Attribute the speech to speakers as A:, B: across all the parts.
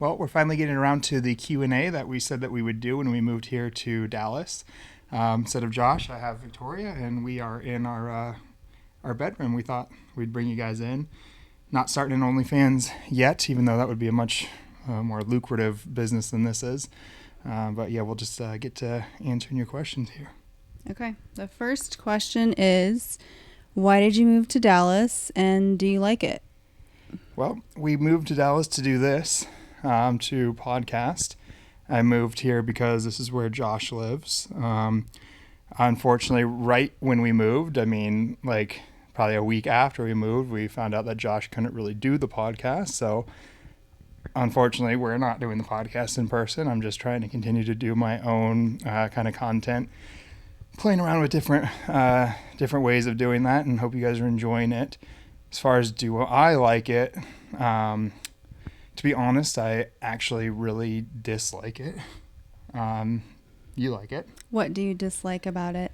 A: Well, we're finally getting around to the Q&A that we said that we would do when we moved here to Dallas. Instead of Josh, I have Victoria, and we are in our bedroom. We thought we'd bring you guys in. Not starting an OnlyFans yet, even though that would be a much more lucrative business than this is. But yeah, we'll just get to answering your questions here.
B: Okay. The first question is, why did you move to Dallas, and do you like it?
A: Well, we moved to Dallas to do this. To podcast. I moved here because this is where Josh lives. Unfortunately, right when we moved, probably a week after we moved, we found out that Josh couldn't really do the podcast. So unfortunately, we're not doing the podcast in person. I'm just trying to continue to do my own kind of content, playing around with different ways of doing that, and hope you guys are enjoying it. As far as do I like it, to be honest, I actually really dislike it. You like it?
B: What do you dislike about it?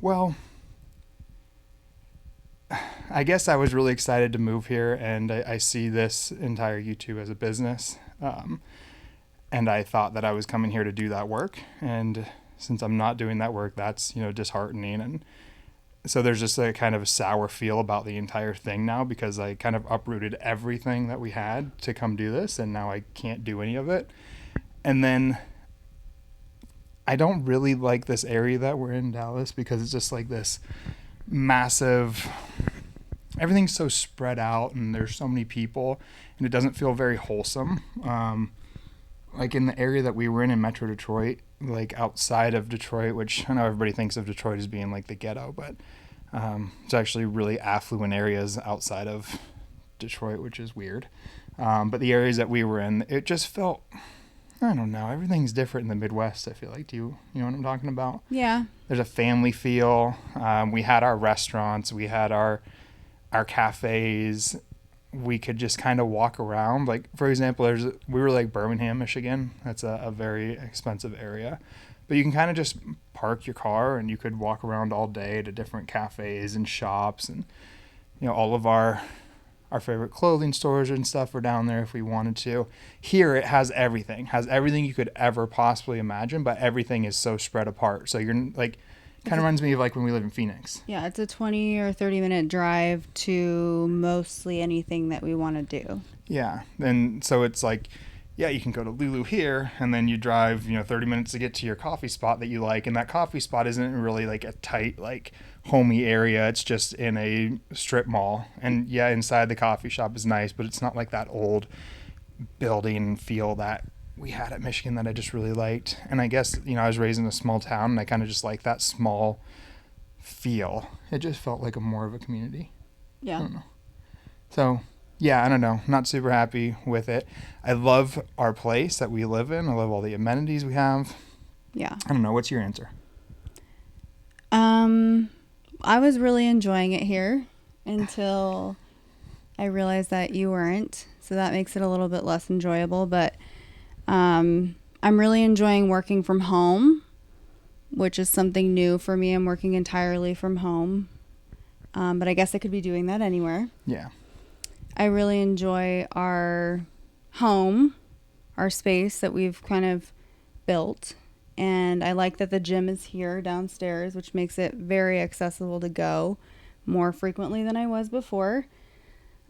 A: Well, I guess I was really excited to move here, and I see this entire YouTube as a business. And I thought that I was coming here to do that work. And since I'm not doing that work, that's, disheartening. And so there's just a kind of a sour feel about the entire thing now, because I kind of uprooted everything that we had to come do this, and now I can't do any of it. And then I don't really like this area that we're in, Dallas, because it's just like this massive, everything's so spread out and there's so many people, and it doesn't feel very wholesome. Like in the area that we were in Metro Detroit, like outside of Detroit, which I know everybody thinks of Detroit as being like the ghetto, but it's actually really affluent areas outside of Detroit, which is weird. But the areas that we were in, it just felt, I don't know, everything's different in the Midwest, I feel like. Do you know what I'm talking about?
B: Yeah.
A: There's a family feel. We had our restaurants, we had our cafes. We could just kind of walk around. Like, for example, we were like Birmingham, Michigan. That's a very expensive area. But you can kind of just park your car and you could walk around all day to different cafes and shops. And, all of our favorite clothing stores and stuff were down there if we wanted to. Here, it has everything you could ever possibly imagine, but everything is so spread apart. So you're like, kind of reminds me of like when we live in Phoenix.
B: Yeah, it's a 20 or 30-minute drive to mostly anything that we want to do.
A: Yeah, and so it's like, yeah, you can go to Lulu here, and then you drive, 30 minutes to get to your coffee spot that you like, and that coffee spot isn't really like a tight, like, homey area. It's just in a strip mall, and yeah, inside the coffee shop is nice, but it's not like that old building feel that we had at Michigan that I just really liked. And I guess, I was raised in a small town, and I kind of just like that small feel. It just felt like more of a community.
B: Yeah.
A: I don't know. So, yeah, I don't know. Not super happy with it. I love our place that we live in. I love all the amenities we have.
B: Yeah.
A: I don't know. What's your answer?
B: I was really enjoying it here until I realized that you weren't. So that makes it a little bit less enjoyable, but I'm really enjoying working from home, which is something new for me. I'm working entirely from home, but I guess I could be doing that anywhere.
A: Yeah.
B: I really enjoy our home, our space that we've kind of built, and I like that the gym is here downstairs, which makes it very accessible to go more frequently than I was before.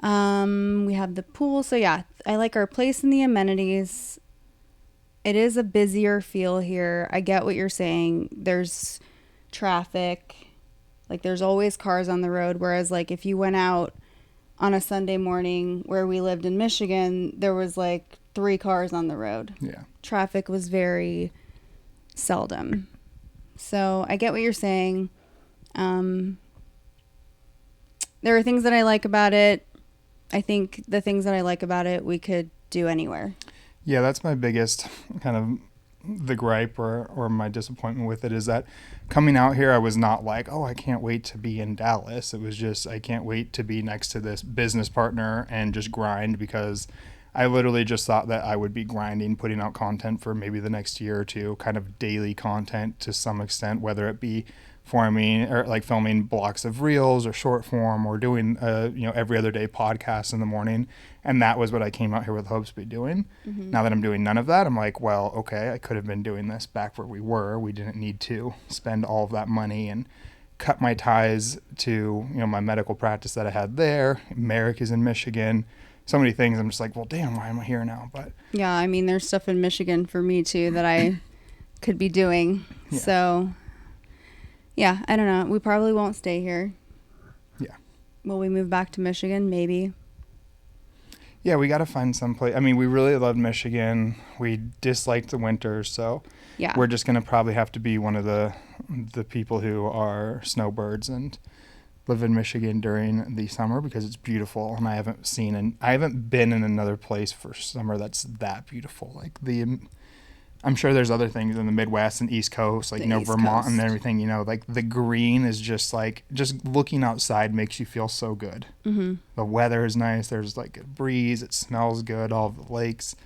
B: We have the pool, so yeah, I like our place and the amenities. It is a busier feel here. I get what you're saying. There's traffic. Like, there's always cars on the road. Whereas, like, if you went out on a Sunday morning where we lived in Michigan, there was, like, 3 cars on the road.
A: Yeah.
B: Traffic was very seldom. So I get what you're saying. There are things that I like about it. I think the things that I like about it, we could do anywhere.
A: Yeah, that's my biggest kind of the gripe or my disappointment with it, is that coming out here, I was not like, oh, I can't wait to be in Dallas. It was just, I can't wait to be next to this business partner and just grind, because I literally just thought that I would be grinding, putting out content for maybe the next year or two, kind of daily content to some extent, whether it be forming or like filming blocks of reels or short form or doing every other day podcast in the morning. And that was what I came out here with hopes to be doing. Now that I'm doing none of that, I'm like, well, okay, I could have been doing this back where we were. We didn't need to spend all of that money and cut my ties to my medical practice that I had there. Marek is in Michigan. So many things. I'm just like, well, damn, why am I here now? But
B: yeah, I mean, there's stuff in Michigan for me too that I could be doing.
A: Yeah.
B: So yeah, I don't know. We probably won't stay here.
A: Yeah.
B: Will we move back to Michigan? Maybe.
A: Yeah, we got to find some place. I mean, we really loved Michigan. We disliked the winters, so
B: Yeah.
A: we're just going to probably have to be one of the people who are snowbirds and live in Michigan during the summer because it's beautiful. And I haven't been in another place for summer that's that beautiful. Like I'm sure there's other things in the Midwest and East Coast, like,
B: East
A: Vermont
B: Coast.
A: and everything, like the green is just like, just looking outside makes you feel so good.
B: Mm-hmm.
A: The weather is nice. There's like a breeze. It smells good. All of the lakes.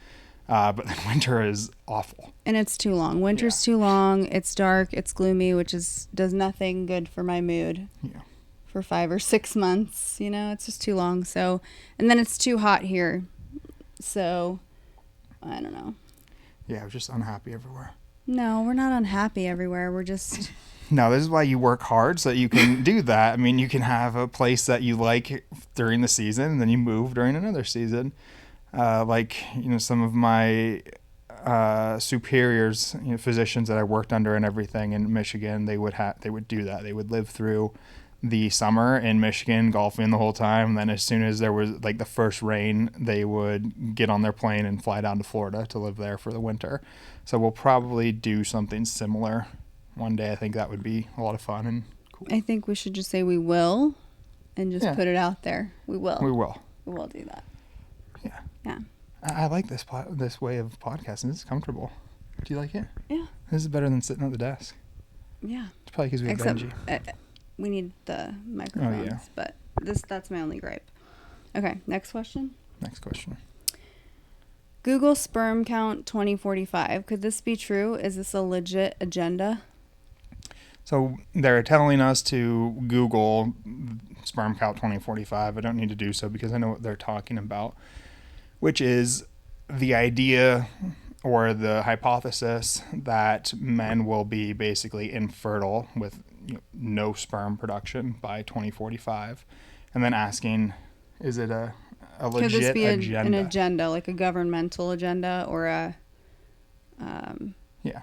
A: But then winter is awful.
B: And it's too long. Winter's too long. It's dark. It's gloomy, which does nothing good for my mood.
A: Yeah.
B: For 5 or 6 months, it's just too long. So, and then it's too hot here. So, I don't know.
A: Yeah, we're just unhappy everywhere.
B: No, we're not unhappy everywhere. We're just...
A: No, this is why you work hard so that you can do that. I mean, you can have a place that you like during the season and then you move during another season. Some of my superiors, physicians that I worked under and everything in Michigan, they would do that. They would live through the summer in Michigan, golfing the whole time. And then as soon as there was like the first rain, they would get on their plane and fly down to Florida to live there for the winter. So we'll probably do something similar one day. I think that would be a lot of fun and cool.
B: I think we should just say we will and just put it out there. We will.
A: We will.
B: We will do that.
A: Yeah.
B: Yeah.
A: I like this way of podcasting. It's comfortable. Do you like it?
B: Yeah.
A: This is better than sitting at the desk.
B: Yeah.
A: It's probably because we have Benji.
B: We need the microphones, but that's my only gripe. Okay, next question.
A: Next question.
B: Google Sperm Count 2045. Could this be true? Is this a legit agenda?
A: So they're telling us to Google Sperm Count 2045. I don't need to do so because I know what they're talking about, which is the idea or the hypothesis that men will be basically infertile with no sperm production by 2045, and then asking, is it a legit
B: Could this be
A: agenda?
B: an agenda, like a governmental agenda or a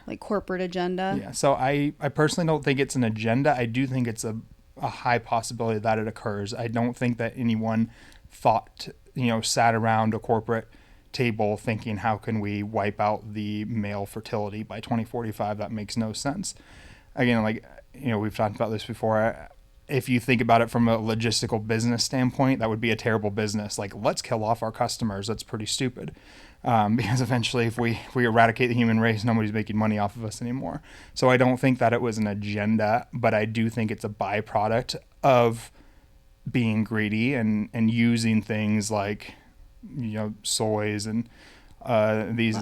B: like corporate agenda?
A: Yeah. So I personally don't think it's an agenda. I do think it's a high possibility that it occurs. I don't think that anyone sat around a corporate table thinking, how can we wipe out the male fertility by 2045? That makes no sense. Again, we've talked about this before. If you think about it from a logistical business standpoint, that would be a terrible business. Like, let's kill off our customers. That's pretty stupid. Because eventually if we eradicate the human race, nobody's making money off of us anymore. So I don't think that it was an agenda, but I do think it's a byproduct of being greedy and using things like, soys and these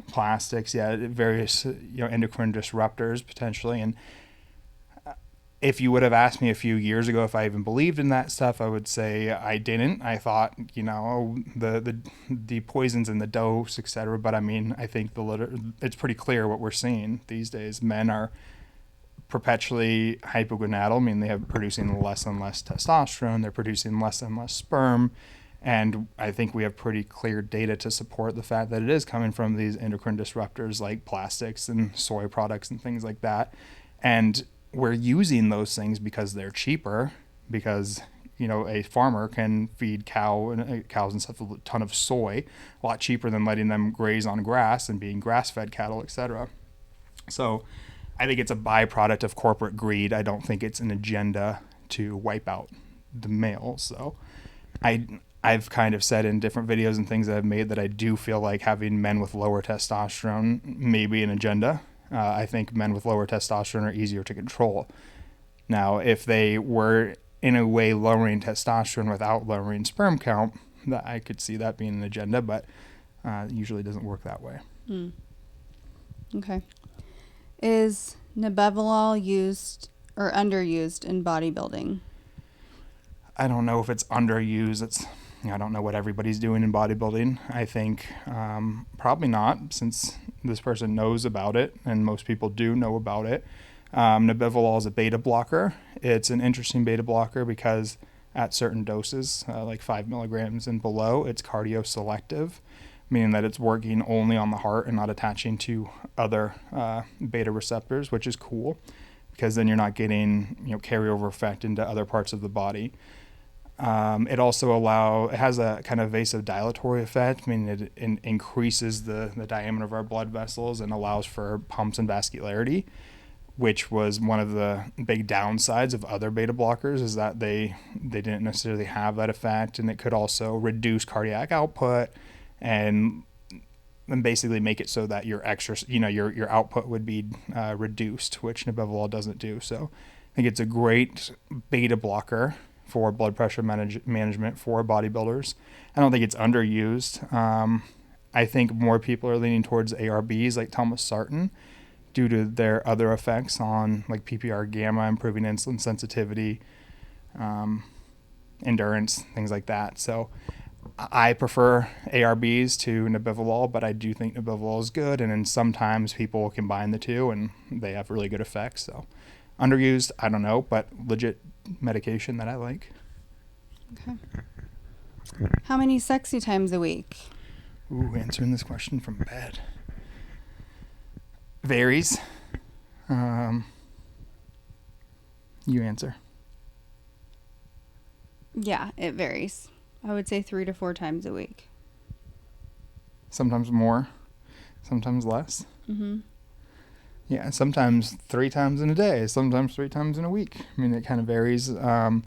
A: plastics, various endocrine disruptors potentially. And if you would have asked me a few years ago if I even believed in that stuff, I would say I didn't. I thought, the poisons in the dose, etc. But I mean, I think it's pretty clear what we're seeing these days. Men are perpetually hypogonadal. I mean, they have producing less and less testosterone. They're producing less and less sperm. And I think we have pretty clear data to support the fact that it is coming from these endocrine disruptors like plastics and soy products and things like that. And we're using those things because they're cheaper, because a farmer can feed cows and stuff a ton of soy a lot cheaper than letting them graze on grass and being grass-fed cattle, etc. So I think it's a byproduct of corporate greed. I don't think it's an agenda to wipe out the males. So I've kind of said in different videos and things that I've made that I do feel like having men with lower testosterone may be an agenda. I think men with lower testosterone are easier to control. Now, if they were in a way lowering testosterone without lowering sperm count, that I could see that being an agenda, but it usually doesn't work that way.
B: Okay. Is Nebivolol used or underused in bodybuilding?
A: I don't know if it's underused. I don't know what everybody's doing in bodybuilding. I think probably not, since this person knows about it, and most people do know about it. Nebivolol is a beta blocker. It's an interesting beta blocker because at certain doses, like 5 milligrams and below, it's cardioselective, meaning that it's working only on the heart and not attaching to other beta receptors, which is cool because then you're not getting carryover effect into other parts of the body. It also has a kind of vasodilatory effect, meaning it increases the diameter of our blood vessels and allows for pumps and vascularity, which was one of the big downsides of other beta blockers, is that they didn't necessarily have that effect, and it could also reduce cardiac output and basically make it so that your your output would be reduced, which Nebivolol doesn't do. So I think it's a great beta blocker for blood pressure management for bodybuilders. I don't think it's underused. I think more people are leaning towards ARBs like telmisartan due to their other effects on like PPR gamma, improving insulin sensitivity, endurance, things like that. So I prefer ARBs to Nebivolol, but I do think Nebivolol is good, and then sometimes people combine the two and they have really good effects. So underused, I don't know, but legit medication that I like.
B: Okay. How many sexy times a week?
A: Ooh, answering this question from bed. Varies. You answer.
B: Yeah, it varies. I would say 3 to 4 times a week.
A: Sometimes more, sometimes less.
B: Mm-hmm.
A: Yeah, sometimes 3 times in a day, sometimes 3 times in a week. I mean, it kind of varies. I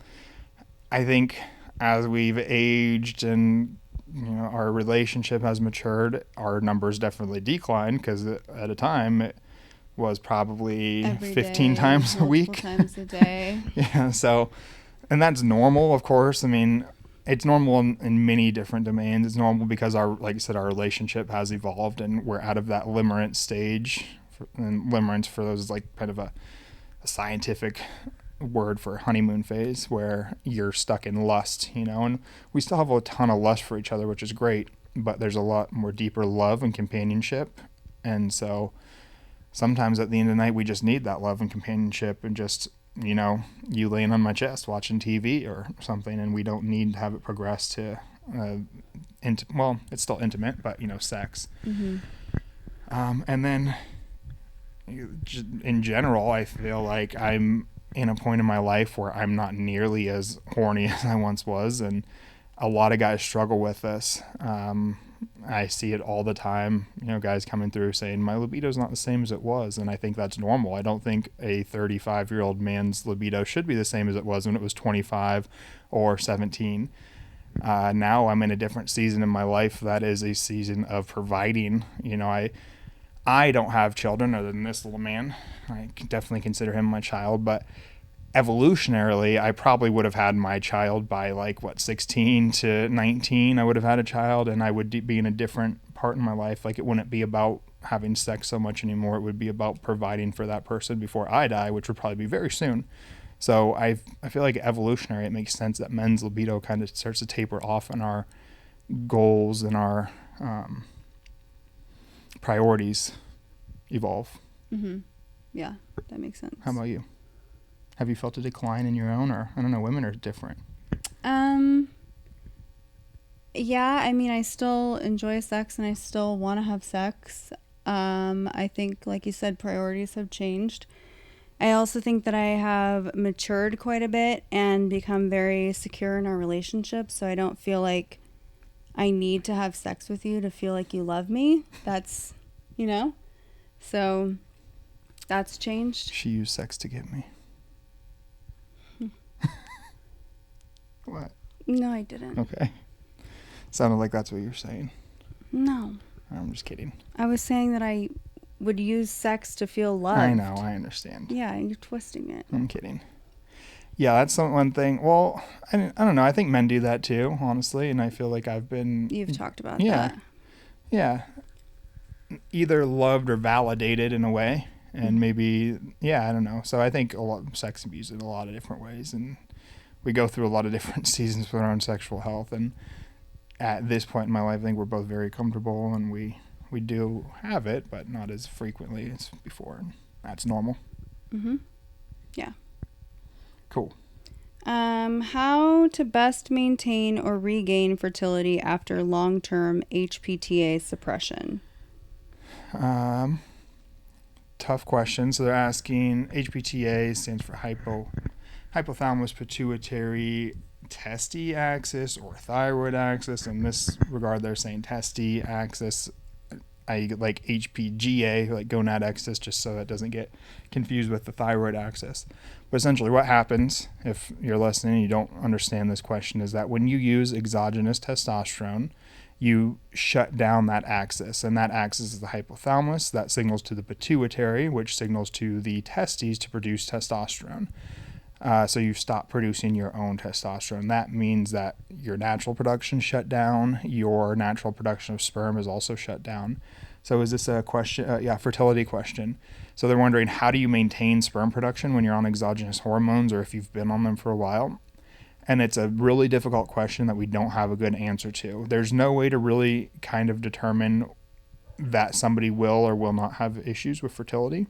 A: think as we've aged and our relationship has matured, our numbers definitely decline, because at a time it was probably
B: Every
A: 15
B: day,
A: times a week.
B: times a day.
A: Yeah, so, and that's normal, of course. I mean, it's normal in many different domains. It's normal because like I said, our relationship has evolved and we're out of that limerence stage. And limerence, for those, is like kind of a scientific word for honeymoon phase, where you're stuck in lust, and we still have a ton of lust for each other, which is great, but there's a lot more deeper love and companionship. And so sometimes at the end of the night, we just need that love and companionship, and just, you laying on my chest watching TV or something, and we don't need to have it progress to, it's still intimate, but, sex.
B: Mm-hmm.
A: And then in general, I feel like I'm in a point in my life where I'm not nearly as horny as I once was, and a lot of guys struggle with this. I see it all the time, guys coming through saying my libido is not the same as it was, and I think that's normal. I don't think a 35-year-old man's libido should be the same as it was when it was 25 or 17. Now I'm in a different season in my life that is a season of providing. I don't have children other than this little man. I can definitely consider him my child, but evolutionarily, I probably would have had my child by 16 to 19. I would have had a child, and I would be in a different part in my life. Like, it wouldn't be about having sex so much anymore. It would be about providing for that person before I die, which would probably be very soon. So I feel like evolutionary, it makes sense that men's libido kind of starts to taper off, and our goals and our priorities evolve.
B: Mm-hmm. Yeah, that makes sense.
A: How about you? Have you felt a decline in your own, or I don't know, women are different?
B: Yeah, I mean, I still enjoy sex and I still want to have sex. I think, like you said, priorities have changed. I also think that I have matured quite a bit and become very secure in our relationship, so I don't feel like I need to have sex with you to feel like you love me. That's, so that's changed.
A: She used sex to get me. What?
B: No, I didn't.
A: Okay. Sounded like that's what you're saying.
B: No.
A: I'm just kidding.
B: I was saying that I would use sex to feel loved.
A: I know, I understand.
B: Yeah, you're twisting it.
A: I'm kidding. Yeah, that's one thing. Well, I don't know. I think men do that too, honestly, and I feel like
B: You've talked about that.
A: Yeah. Either loved or validated in a way. and maybe, yeah, I don't know. So I think sex can be used in a lot of different ways, and we go through a lot of different seasons with our own sexual health. And at this point in my life, I think we're both very comfortable, and we do have it, but not as frequently as before. And that's normal.
B: Yeah.
A: Cool.
B: How to best maintain or regain fertility after long-term HPTA suppression?
A: Tough question. So they're asking, HPTA stands for hypothalamus pituitary testy axis or thyroid axis. In this regard, they're saying testy axis. I like HPGA, like gonad axis, just so it doesn't get confused with the thyroid axis. But essentially what happens, if you're listening and you don't understand this question, is that when you use exogenous testosterone, you shut down that axis, and that axis is the hypothalamus. That signals to the pituitary, which signals to the testes to produce testosterone. So you stop producing your own testosterone. That means that your natural production shut down. Your natural production of sperm is also shut down. So is this a question? Fertility question. So they're wondering, how do you maintain sperm production when you're on exogenous hormones, or if you've been on them for a while? And it's a really difficult question that we don't have a good answer to. There's no way to really kind of determine that somebody will or will not have issues with fertility.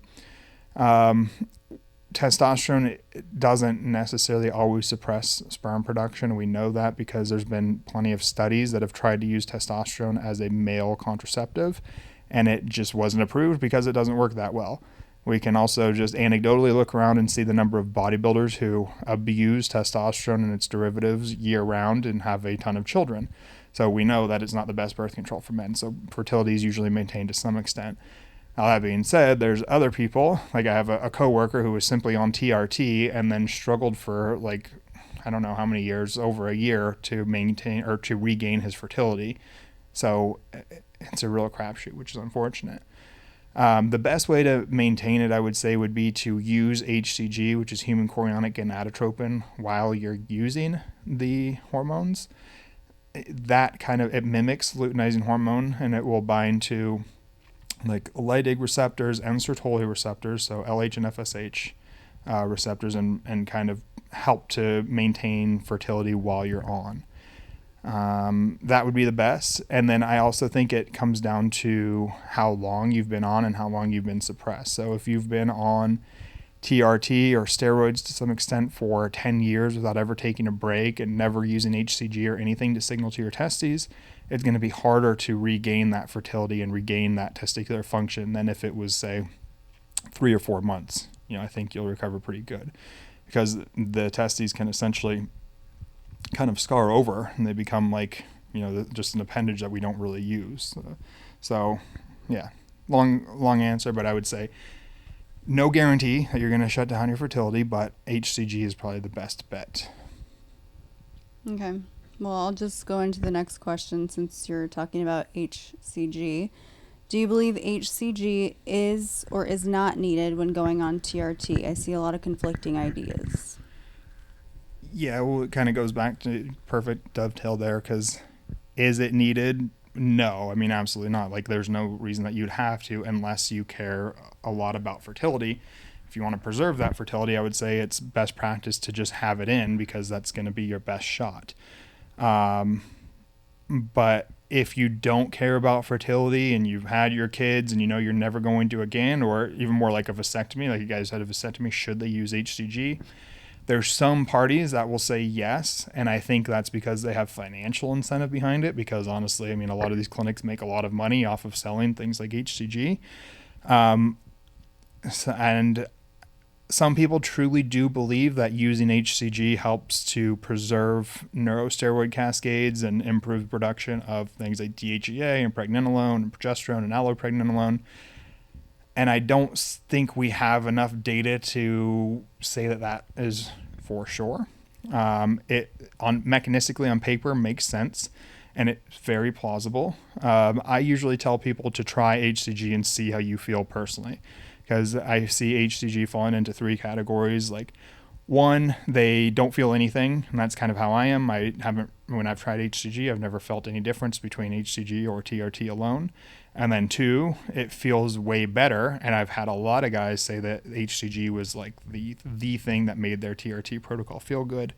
A: Testosterone doesn't necessarily always suppress sperm production. We know that because there's been plenty of studies that have tried to use testosterone as a male contraceptive, and it just wasn't approved because it doesn't work that well. We can also just anecdotally look around and see the number of bodybuilders who abuse testosterone and its derivatives year round and have a ton of children. So we know that it's not the best birth control for men. So fertility is usually maintained to some extent. Now, that being said, there's other people, like I have a coworker who was simply on TRT and then struggled for like, I don't know how many years, over a year, to maintain or to regain his fertility. So it's a real crapshoot, which is unfortunate. The best way to maintain it, I would say, would be to use HCG, which is human chorionic gonadotropin, while you're using the hormones. That kind of, it mimics luteinizing hormone, and it will bind to like Leydig receptors and Sertoli receptors, so LH and FSH receptors, and kind of help to maintain fertility while you're on. That would be the best. And then I also think it comes down to how long you've been on and how long you've been suppressed. So if you've been on TRT or steroids to some extent for 10 years without ever taking a break and never using HCG or anything to signal to your testes, it's going to be harder to regain that fertility and regain that testicular function than if it was, say, 3 or 4 months. I think you'll recover pretty good, because the testes can essentially kind of scar over and they become like, just an appendage that we don't really use. So yeah, long answer, but I would say no guarantee that you're going to shut down your fertility, but HCG is probably the best bet.
B: Okay. Well, I'll just go into the next question since you're talking about HCG. Do you believe HCG is or is not needed when going on TRT? I see a lot of conflicting ideas.
A: Yeah, well, it kind of goes back to perfect dovetail there, because is it needed? No, I mean, absolutely not. Like, there's no reason that you'd have to unless you care a lot about fertility. If you want to preserve that fertility, I would say it's best practice to just have it in, because that's going to be your best shot. But if you don't care about fertility and you've had your kids and you're never going to again, or even more like a vasectomy, like you guys had a vasectomy, should they use HCG? There's some parties that will say yes, and I think that's because they have financial incentive behind it, because honestly, I mean, a lot of these clinics make a lot of money off of selling things like HCG. And some people truly do believe that using HCG helps to preserve neurosteroid cascades and improve production of things like DHEA and pregnenalone and progesterone and allopregnenolone. And I don't think we have enough data to say that is for sure. It mechanistically on paper makes sense, and it's very plausible. I usually tell people to try HCG and see how you feel personally, because I see HCG falling into 3 categories. Like, One, they don't feel anything, and that's kind of how I am. When I've tried HCG, I've never felt any difference between HCG or TRT alone. And then two, it feels way better. And I've had a lot of guys say that HCG was like the thing that made their TRT protocol feel good.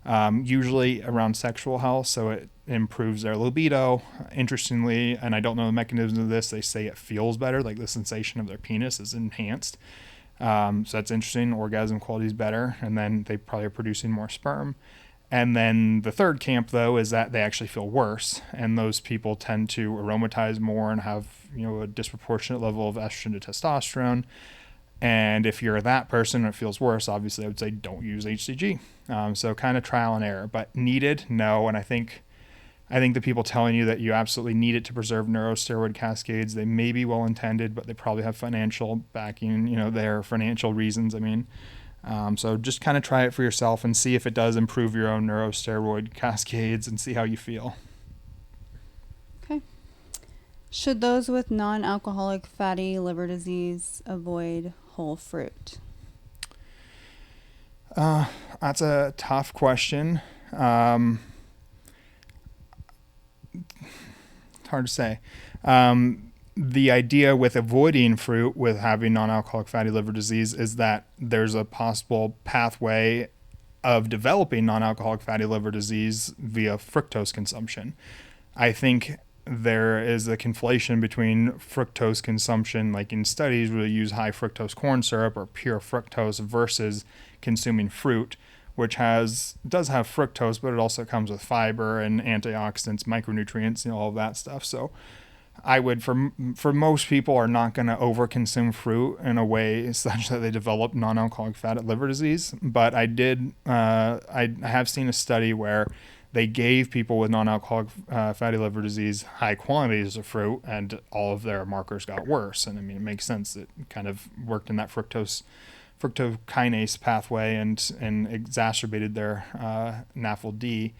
A: Usually around sexual health, so it improves their libido. Interestingly, and I don't know the mechanism of this, they say it feels better, like the sensation of their penis is enhanced. So that's interesting. Orgasm quality is better, and then they probably are producing more sperm. And then the third camp, though, is that they actually feel worse, and those people tend to aromatize more and have, a disproportionate level of estrogen to testosterone. And if you're that person and it feels worse, obviously I would say don't use HCG. So kind of trial and error, but needed, no. And I think the people telling you that you absolutely need it to preserve neurosteroid cascades, they may be well-intended, but they probably have financial backing, their financial reasons. So just kind of try it for yourself and see if it does improve your own neurosteroid cascades and see how you feel.
B: Okay. Should those with non-alcoholic fatty liver disease avoid whole fruit?
A: That's a tough question. Hard to say. The idea with avoiding fruit with having non-alcoholic fatty liver disease is that there's a possible pathway of developing non-alcoholic fatty liver disease via fructose consumption. I think there is a conflation between fructose consumption, like in studies where they use high fructose corn syrup or pure fructose, versus consuming fruit, which does have fructose, but it also comes with fiber and antioxidants, micronutrients, all of that stuff. So I would, for most people, are not going to overconsume fruit in a way such that they develop non-alcoholic fatty liver disease. But I have seen a study where they gave people with non-alcoholic fatty liver disease high quantities of fruit, and all of their markers got worse. And it makes sense. It kind of worked in that fructokinase pathway and exacerbated their NAFLD.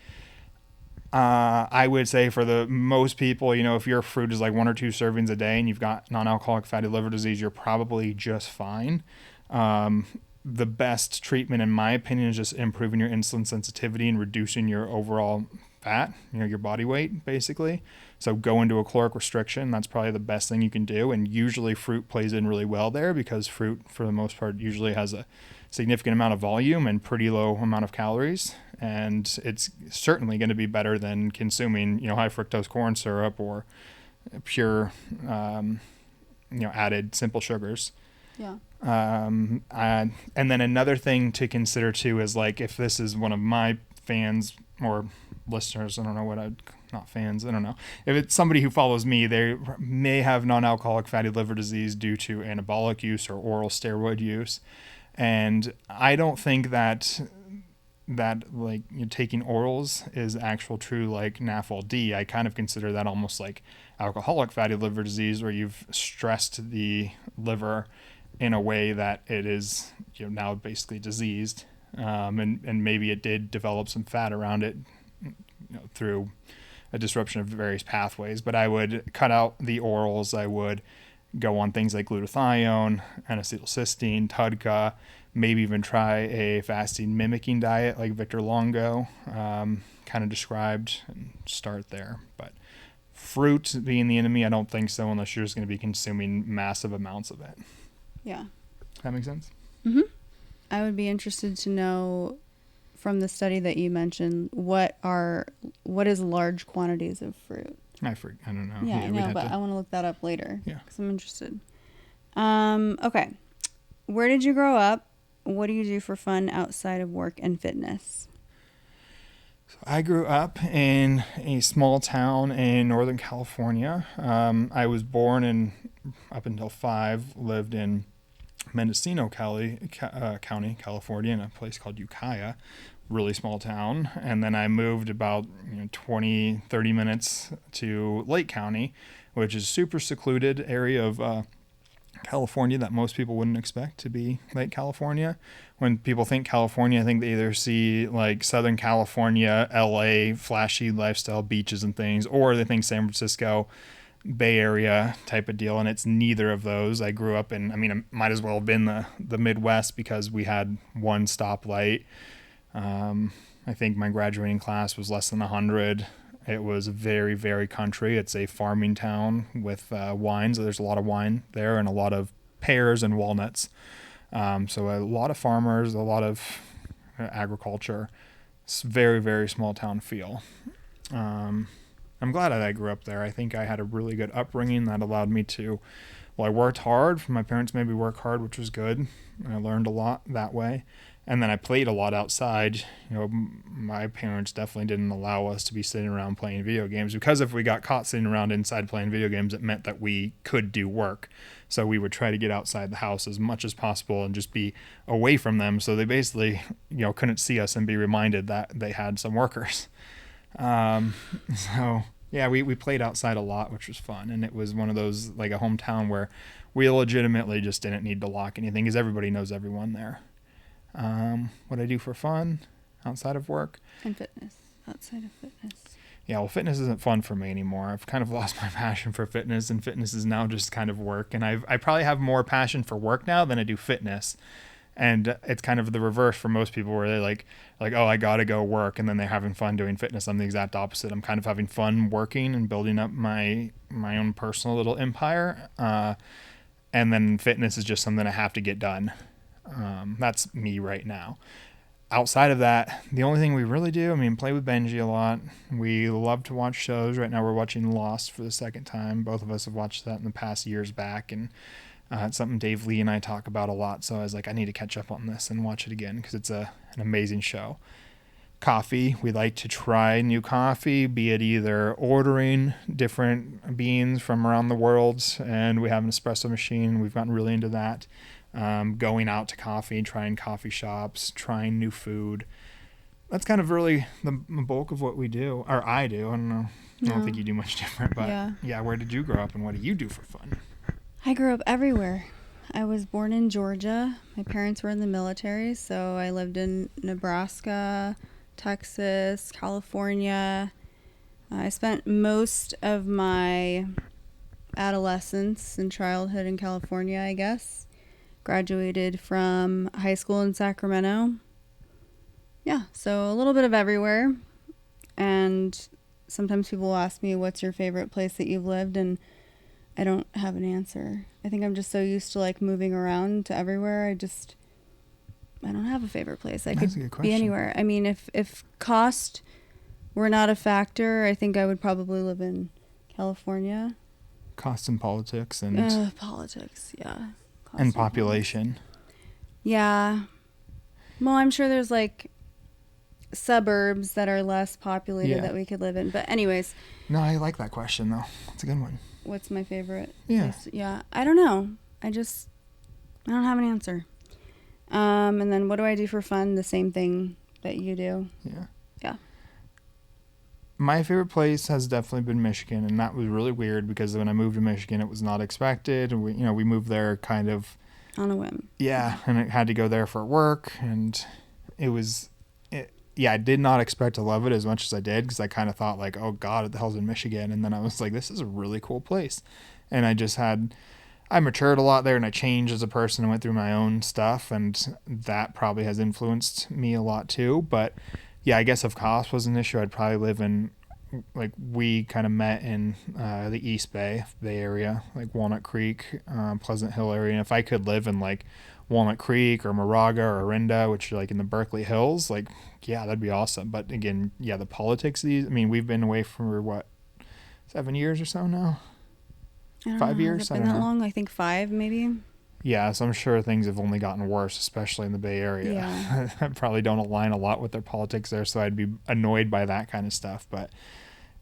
A: I would say for the most people, if your fruit is like 1 or 2 servings a day and you've got non-alcoholic fatty liver disease, you're probably just fine. The best treatment, in my opinion, is just improving your insulin sensitivity and reducing your overall fat, your body weight, basically. So go into a caloric restriction. That's probably the best thing you can do. And usually fruit plays in really well there, because fruit, for the most part, usually has a significant amount of volume and pretty low amount of calories. And it's certainly going to be better than consuming, high fructose corn syrup or pure, added simple sugars.
B: Yeah.
A: And then another thing to consider too is, like, if this is one of my fans or listeners, I don't know not fans, I don't know. If it's somebody who follows me, they may have non-alcoholic fatty liver disease due to anabolic use or oral steroid use. And I don't think that like taking orals is actual true like NAFLD. I kind of consider that almost like alcoholic fatty liver disease, where you've stressed the liver in a way that it is now basically diseased, and maybe it did develop some fat around it through a disruption of various pathways. But I would cut out the orals. I would go on things like glutathione, N-acetylcysteine, TUDCA, maybe even try a fasting mimicking diet like Victor Longo kind of described, and start there. But fruit being the enemy, I don't think so, unless you're just going to be consuming massive amounts of it.
B: Yeah.
A: That makes sense?
B: Mm-hmm. I would be interested to know, from the study that you mentioned, what is large quantities of fruit?
A: I don't know.
B: Yeah, I know, but I want to look that up later.
A: Yeah.
B: Because I'm interested. Okay. Where did you grow up? What do you do for fun outside of work and fitness?
A: So I grew up in a small town in Northern California. I was born up until 5, lived in Mendocino County, California, in a place called Ukiah, really small town. And then I moved about 20, 30 minutes to Lake County, which is a super secluded area of California that most people wouldn't expect to be Lake California. When people think California, I think they either see like Southern California, LA, flashy lifestyle beaches and things, or they think San Francisco, Bay Area type of deal, and it's neither of those. I grew up in, I mean, it might as well have been the Midwest because we had one stoplight. I think my graduating class was less than 100. It was very, very country. It's a farming town with wines. There's a lot of wine there and a lot of pears and walnuts. So a lot of farmers, a lot of agriculture. It's very, very small town feel. I'm glad that I grew up there. I think I had a really good upbringing that allowed me to, well, I worked hard. My parents made me work hard, which was good. I learned a lot that way. And then I played a lot outside. You know, my parents definitely didn't allow us to be sitting around playing video games, because if we got caught sitting around inside playing video games, it meant that we could do work. So we would try to get outside the house as much as possible and just be away from them. So they basically, you know, couldn't see us and be reminded that they had some workers. So yeah, we played outside a lot, which was fun. And it was one of those, like a hometown where we legitimately just didn't need to lock anything because everybody knows everyone there. What I do for fun outside of work.
B: And fitness, outside of fitness.
A: Yeah, well, fitness isn't fun for me anymore. I've kind of lost my passion for fitness, and fitness is now just kind of work. And I probably have more passion for work now than I do fitness. And it's kind of the reverse for most people, where they like, oh, I got to go work, and then they're having fun doing fitness. I'm the exact opposite. I'm kind of having fun working and building up my own personal little empire. And then fitness is just something I have to get done. That's me right now. Outside of that, the only thing we really do, I mean, play with Benji a lot. We love to watch shows. Right now we're watching Lost for the second time. Both of us have watched that in the past years back, and it's something Dave Lee and I talk about a lot. So I was like, I need to catch up on this and watch it again because it's an amazing show. Coffee, we like to try new coffee, be it either ordering different beans from around the world, and we have an espresso machine. We've gotten really into that. Going out to coffee, trying coffee shops, trying new food. That's kind of really the bulk of what we do, or I do. I don't know. I don't think you do much different, but yeah, where did you grow up and what do you do for fun?
B: I grew up everywhere. I was born in Georgia. My parents were in the military, so I lived in Nebraska, Texas, California. I spent most of my adolescence and childhood in California, I guess. Graduated from high school in Sacramento. Yeah, so a little bit of everywhere. And sometimes people will ask me, what's your favorite place that you've lived? And I don't have an answer. I think I'm just so used to like moving around to everywhere. I don't have a favorite place. I could be anywhere. I mean, if cost were not a factor, I think I would probably live in California.
A: Cost and politics and
B: politics, yeah.
A: And population.
B: Yeah. Well, I'm sure there's like suburbs that are less populated that we could live in. But anyways.
A: No, I like that question though. It's a good one.
B: What's my favorite
A: place?
B: Yeah. I don't know. I don't have an answer. And then what do I do for fun? The same thing that you do.
A: Yeah.
B: Yeah.
A: My favorite place has definitely been Michigan, and that was really weird because when I moved to Michigan, it was not expected. We moved there kind of
B: on a whim.
A: Yeah, and I had to go there for work, and I did not expect to love it as much as I did because I kind of thought like, oh God, what the hell's in Michigan? And then I was like, this is a really cool place, and I matured a lot there, and I changed as a person and went through my own stuff, and that probably has influenced me a lot too. But yeah, I guess if cost was an issue, I'd probably live in, like, we kind of met in the East Bay area, like Walnut Creek, Pleasant Hill area. And if I could live in like Walnut Creek or Moraga or Orinda, which are like in the Berkeley Hills, like, yeah, that'd be awesome. But again, yeah, the politics of these, I mean, we've been away for 7 years or so now? 5 years?
B: Has it been that long? I think 5 maybe.
A: Yeah, so I'm sure things have only gotten worse, especially in the Bay Area.
B: Yeah.
A: I probably don't align a lot with their politics there, so I'd be annoyed by that kind of stuff. But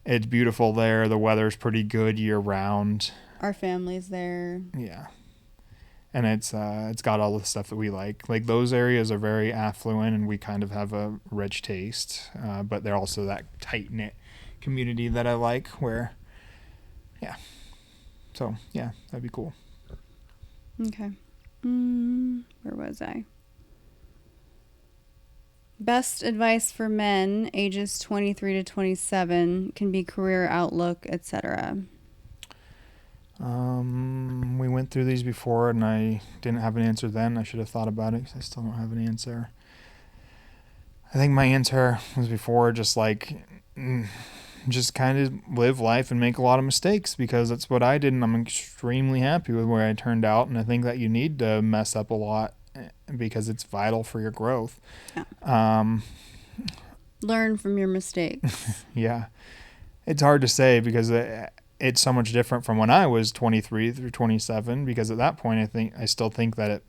A: it's beautiful there. The weather's pretty good year-round.
B: Our family's there.
A: Yeah. And it's got all the stuff that we like. Like, those areas are very affluent, and we kind of have a rich taste. But they're also that tight-knit community that I like where, yeah. So, yeah, that'd be cool.
B: Okay. Where was I? Best advice for men ages 23 to 27 can be career outlook, etc.
A: We went through these before, and I didn't have an answer then. I should have thought about it because I still don't have an answer. I think my answer was before just just kind of live life and make a lot of mistakes, because that's what I did, and I'm extremely happy with where I turned out. And I think that you need to mess up a lot because it's vital for your growth.
B: Yeah. Learn from your mistakes.
A: Yeah. It's hard to say because it's so much different from when I was 23 through 27, because at that point I still think that it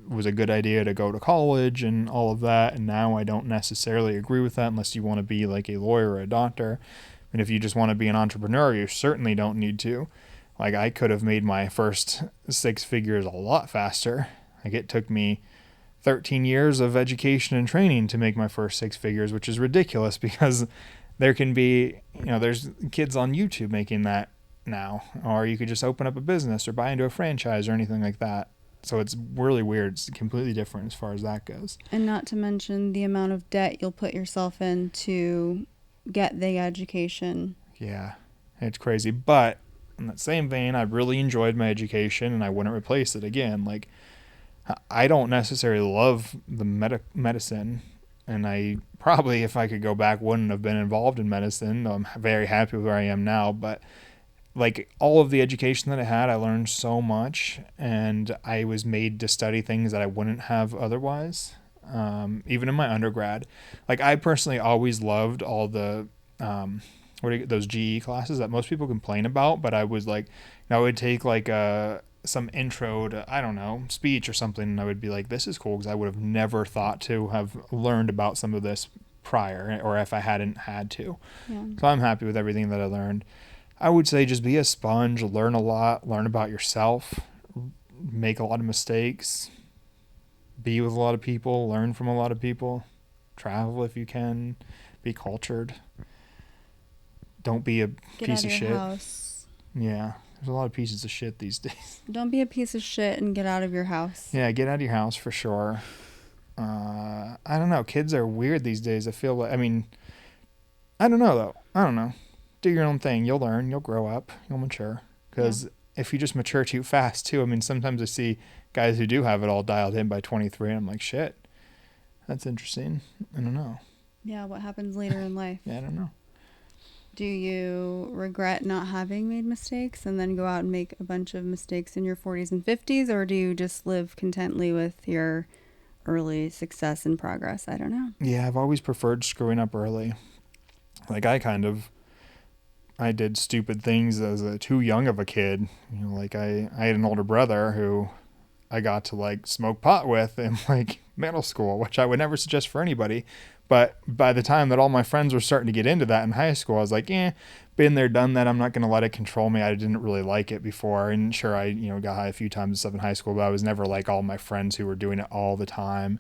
A: was a good idea to go to college and all of that, and now I don't necessarily agree with that unless you want to be like a lawyer or a doctor. And if you just want to be an entrepreneur, you certainly don't need to. Like, I could have made my first 6 figures a lot faster. Like, it took me 13 years of education and training to make my first 6 figures, which is ridiculous because there can be, there's kids on YouTube making that now, or you could just open up a business or buy into a franchise or anything like that. So it's really weird. It's completely different as far as that goes.
B: And not to mention the amount of debt you'll put yourself in to get the education.
A: Yeah, it's crazy. But in that same vein, I really enjoyed my education and I wouldn't replace it again. Like, I don't necessarily love the medicine, and I probably, if I could go back, wouldn't have been involved in medicine. I'm very happy with where I am now, but like, all of the education that I had, I learned so much, and I was made to study things that I wouldn't have otherwise. Even in my undergrad, like, I personally always loved all the those GE classes that most people complain about, but I was like, I would take like some intro to, I don't know, speech or something, and I would be like, this is cool, because I would have never thought to have learned about some of this prior, or if I hadn't had to.
B: Yeah.
A: So I'm happy with everything that I learned. I would say just be a sponge, learn a lot, learn about yourself, make a lot of mistakes, be with a lot of people, learn from a lot of people, travel if you can, be cultured. Don't be a piece of shit.
B: House.
A: Yeah, there's a lot of pieces of shit these days.
B: Don't be a piece of shit and get out of your house.
A: Yeah, get out of your house for sure. I don't know. Kids are weird these days. I feel like, I don't know though. I don't know. Do your own thing. You'll learn. You'll grow up. You'll mature. Because if you just mature too fast, too, sometimes I see guys who do have it all dialed in by 23, and I'm like, shit, that's interesting. I don't know.
B: Yeah, what happens later in life?
A: Yeah, I don't know.
B: Do you regret not having made mistakes and then go out and make a bunch of mistakes in your 40s and 50s, or do you just live contently with your early success and progress? I don't know.
A: Yeah, I've always preferred screwing up early. Like, I did stupid things as too young of a kid. Like, I had an older brother who I got to like smoke pot with in like middle school, which I would never suggest for anybody. But by the time that all my friends were starting to get into that in high school, I was like, been there, done that. I'm not going to let it control me. I didn't really like it before. And sure, I, got high a few times and stuff in high school, but I was never like all my friends who were doing it all the time.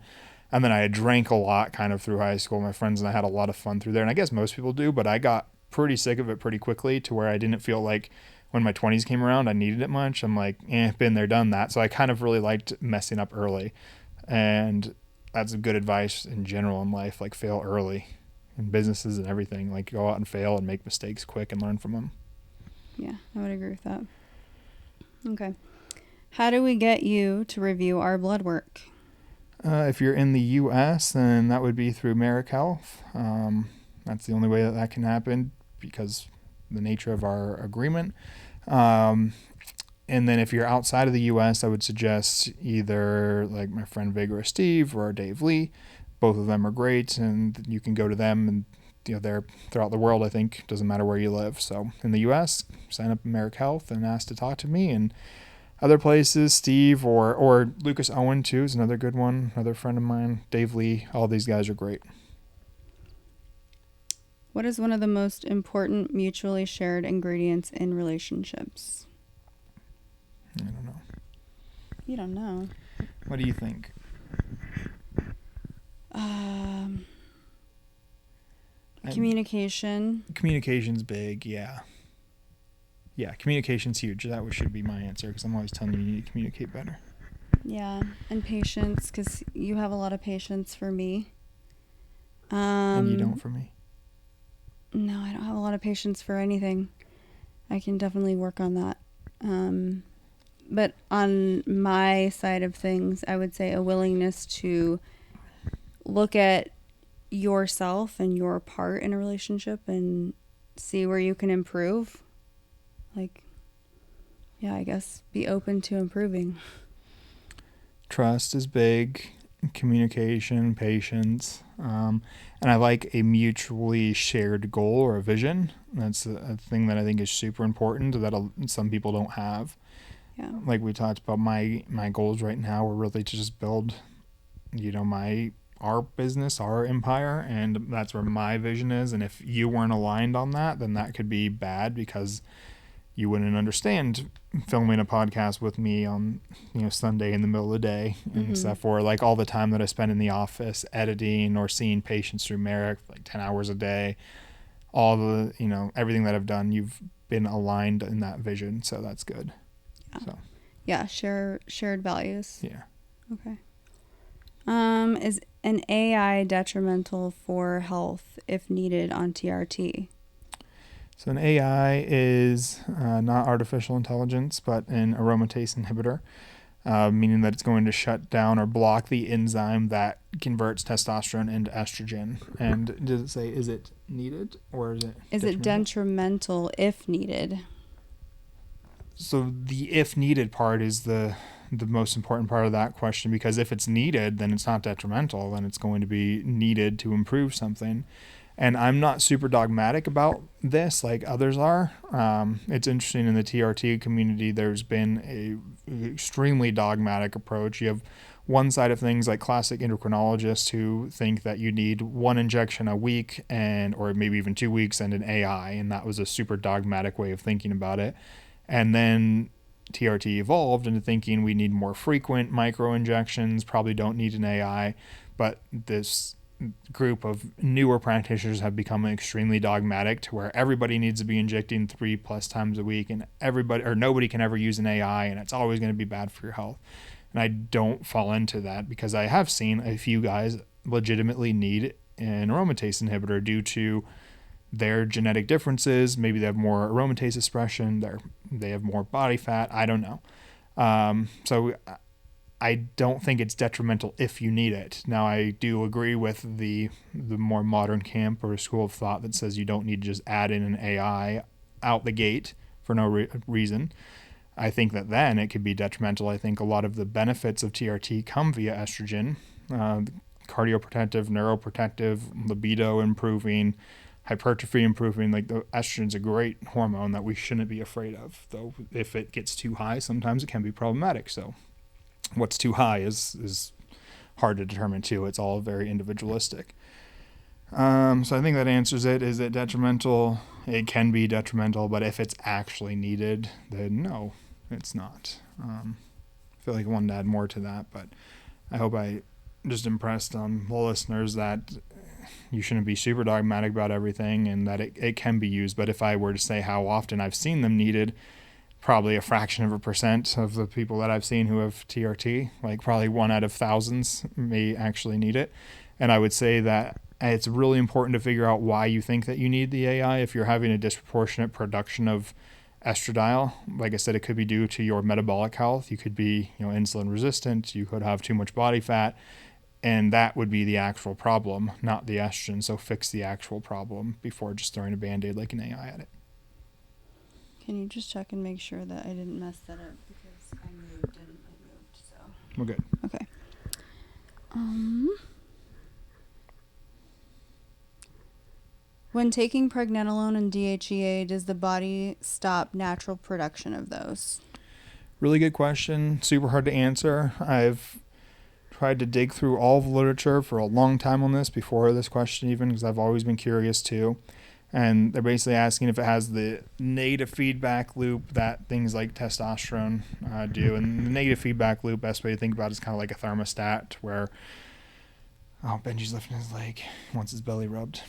A: And then I had drank a lot kind of through high school. My friends and I had a lot of fun through there. And I guess most people do, but I got pretty sick of it pretty quickly to where I didn't feel like when my 20s came around, I needed it much. I'm like, been there, done that. So I kind of really liked messing up early. And that's good advice in general in life, like fail early in businesses and everything. Like, go out and fail and make mistakes quick and learn from them.
B: Yeah, I would agree with that. Okay. How do we get you to review our blood work?
A: If you're in the U.S., then that would be through Marek Health. That's the only way that can happen because the nature of our agreement. And then if you're outside of the U.S., I would suggest either like my friend Vigorous Steve or Dave Lee. Both of them are great, and you can go to them, and they're throughout the world. I think doesn't matter where you live. So in the U.S., sign up at Marek Health and ask to talk to me. And other places, Steve or Lucas Owen too is another good one. Another friend of mine, Dave Lee. All these guys are great.
B: What is one of the most important mutually shared ingredients in relationships?
A: I don't know.
B: You don't know.
A: What do you think?
B: Communication.
A: Communication's big, yeah. Yeah, communication's huge. That should be my answer because I'm always telling you need to communicate better.
B: Yeah, and patience, because you have a lot of patience for me.
A: And you don't for me?
B: No, I don't have a lot of patience for anything. I can definitely work on that. But on my side of things, I would say a willingness to look at yourself and your part in a relationship and see where you can improve. Like, yeah, I guess be open to improving.
A: Trust is big, communication, patience, and I like a mutually shared goal or a vision. That's a thing that I think is super important that some people don't have.
B: Yeah.
A: Like we talked about, my goals right now were really to just build, our business, our empire, and that's where my vision is. And if you weren't aligned on that, then that could be bad because you wouldn't understand filming a podcast with me on, Sunday in the middle of the day and stuff, or like all the time that I spend in the office editing or seeing patients through Marek, like 10 hours a day, all the, everything that I've done, you've been aligned in that vision. So that's good.
B: Yeah.
A: So,
B: yeah. Shared values.
A: yeah.
B: Okay. Is an AI detrimental for health if needed on TRT?
A: So an AI is not artificial intelligence, but an aromatase inhibitor, meaning that it's going to shut down or block the enzyme that converts testosterone into estrogen. And does it say, is it needed or is it
B: Is it detrimental if needed?
A: So the if needed part is the most important part of that question, because if it's needed, then it's not detrimental, then it's going to be needed to improve something. And I'm not super dogmatic about this like others are. It's interesting, in the TRT community, there's been a extremely dogmatic approach. You have one side of things like classic endocrinologists who think that you need one injection a week or maybe even 2 weeks and an AI. And that was a super dogmatic way of thinking about it. And then TRT evolved into thinking we need more frequent micro injections, probably don't need an AI. But this group of newer practitioners have become extremely dogmatic to where everybody needs to be injecting 3+ times a week, and nobody can ever use an AI, and it's always going to be bad for your health. And I don't fall into that, because I have seen a few guys legitimately need an aromatase inhibitor due to their genetic differences. Maybe they have more aromatase expression, they have more body fat, I don't know. So I don't think it's detrimental if you need it. Now, I do agree with the more modern camp or school of thought that says you don't need to just add in an AI out the gate for no reason. I think that then it could be detrimental. I think a lot of the benefits of TRT come via estrogen, cardioprotective, neuroprotective, libido improving, hypertrophy improving. Like, the estrogen's a great hormone that we shouldn't be afraid of. Though if it gets too high, sometimes it can be problematic. So what's too high is hard to determine too. It's all very individualistic. So I think that answers it. Is it detrimental? It can be detrimental, but if it's actually needed, then no, it's not. I feel like I wanted to add more to that, but I hope I just impressed on the listeners that you shouldn't be super dogmatic about everything, and that it can be used. But if I were to say how often I've seen them needed, probably a fraction of a percent of the people that I've seen who have TRT, like probably 1 out of thousands, may actually need it. And I would say that it's really important to figure out why you think that you need the AI. If you're having a disproportionate production of estradiol, like I said, it could be due to your metabolic health. You could be, insulin resistant. You could have too much body fat, and that would be the actual problem, not the estrogen. So fix the actual problem before just throwing a Band-Aid like an AI at it.
B: Can you just check and make sure that I didn't mess that up, because I moved and I moved, so.
A: We're good.
B: Okay. When taking pregnenalone and DHEA, does the body stop natural production of those?
A: Really good question. Super hard to answer. I've tried to dig through all the literature for a long time on this before this question even, because I've always been curious too. And they're basically asking if it has the negative feedback loop that things like testosterone do. And the negative feedback loop, best way to think about it, is kind of like a thermostat where, Benji's lifting his leg, wants his belly rubbed.